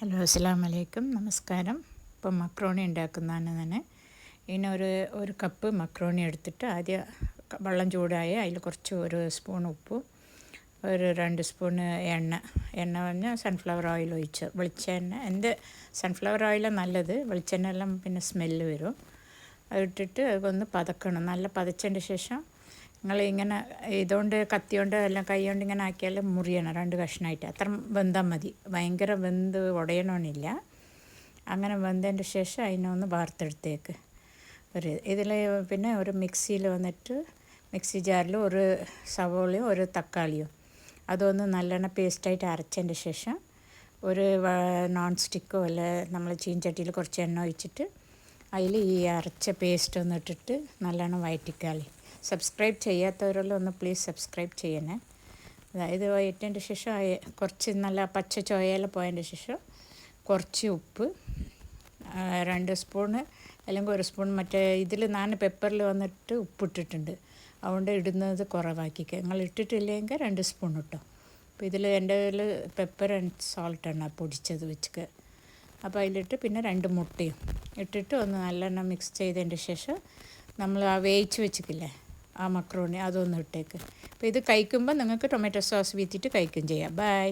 Hello അസ്സലാമു അലൈക്കും നമസ്കാരം. ഇപ്പം മക്രോണി ഉണ്ടാക്കുന്നതാണ് ഞാൻ. ഒരു കപ്പ് മക്രോണി എടുത്തിട്ട് ആദ്യം വെള്ളം ചൂടായി അതിൽ കുറച്ച് ഒരു സ്പൂൺ ഉപ്പും ഒരു 2 സ്പൂണ് എണ്ണ പറഞ്ഞാൽ സൺഫ്ലവർ ഓയിൽ ഒഴിച്ച് വെളിച്ചെണ്ണ സൺഫ്ലവർ ഓയിലാണ് നല്ലത്. വെളിച്ചെണ്ണ എല്ലാം പിന്നെ സ്മെല്ല് വരും. അതിട്ടിട്ട് അതൊന്ന് പതക്കണം. നല്ല പതച്ചതിൻ്റെ ശേഷം ഇങ്ങനെ ഇതുകൊണ്ട് കത്തിയോണ്ട് എല്ലാം കൈ കൊണ്ട് ഇങ്ങനെ ആക്കിയാൽ മുറിയണം 2 കഷ്ണമായിട്ട്. അത്ര വെന്താൽ മതി. ഭയങ്കര വെന്ത് ഉടയണമെന്നില്ല. അങ്ങനെ വെന്തതിൻ്റെ ശേഷം അതിനൊന്ന് വാർത്തെടുത്തേക്ക്. ഇതിൽ പിന്നെ ഒരു മിക്സിയിൽ വന്നിട്ട് മിക്സി ജാറിൽ ഒരു സവോളയും ഒരു തക്കാളിയും അതൊന്ന് നല്ലോണം പേസ്റ്റായിട്ട് അരച്ചതിൻ്റെ ശേഷം ഒരു നോൺ സ്റ്റിക്കോ അല്ല നമ്മൾ ചീൻചട്ടിയിൽ കുറച്ച് എണ്ണ ഒഴിച്ചിട്ട് അതിൽ ഈ അരച്ച പേസ്റ്റ് ഒന്ന് ഇട്ടിട്ട് നല്ലോണം വഴറ്റിക്കാളി. സബ്സ്ക്രൈബ് ചെയ്യാത്തവരെല്ലാം ഒന്ന് പ്ലീസ് സബ്സ്ക്രൈബ് ചെയ്യണേ. അതായത് വഴറ്റിയതിൻ്റെ ശേഷം കുറച്ച് നല്ല പച്ച ചോയെല്ലാം പോയതിൻ്റെ ശേഷം കുറച്ച് ഉപ്പ് 2 സ്പൂണ് അല്ലെങ്കിൽ 1 സ്പൂൺ മറ്റേ ഇതിൽ ഞാൻ പെപ്പറിൽ വന്നിട്ട് ഉപ്പിട്ടിട്ടുണ്ട്. അതുകൊണ്ട് ഇടുന്നത് കുറവാക്കിക്കുക. നിങ്ങൾ ഇട്ടിട്ടില്ലെങ്കിൽ 2 സ്പൂൺ ഇട്ടോ. അപ്പോൾ ഇതിൽ എൻ്റെ കയ്യിൽ പെപ്പർ ആൻഡ് സോൾട്ടാണ് പൊടിച്ചത് വെച്ചിട്ട്. അപ്പോൾ അതിലിട്ട് പിന്നെ 2 മുട്ടയും ഇട്ടിട്ട് ഒന്ന് നല്ലെണ്ണം മിക്സ് ചെയ്തതിൻ്റെ ശേഷം നമ്മൾ ആ വേവിച്ച് വെച്ചിട്ടില്ലേ ആ മക്രോണി അതൊന്ന് ഇട്ടേക്ക്. അപ്പോൾ ഇത് കഴിക്കുമ്പോൾ നിങ്ങൾക്ക് ടൊമാറ്റോ സോസ് വീത്തിയിട്ട് കഴിക്കുകയും ചെയ്യാം. ബൈ.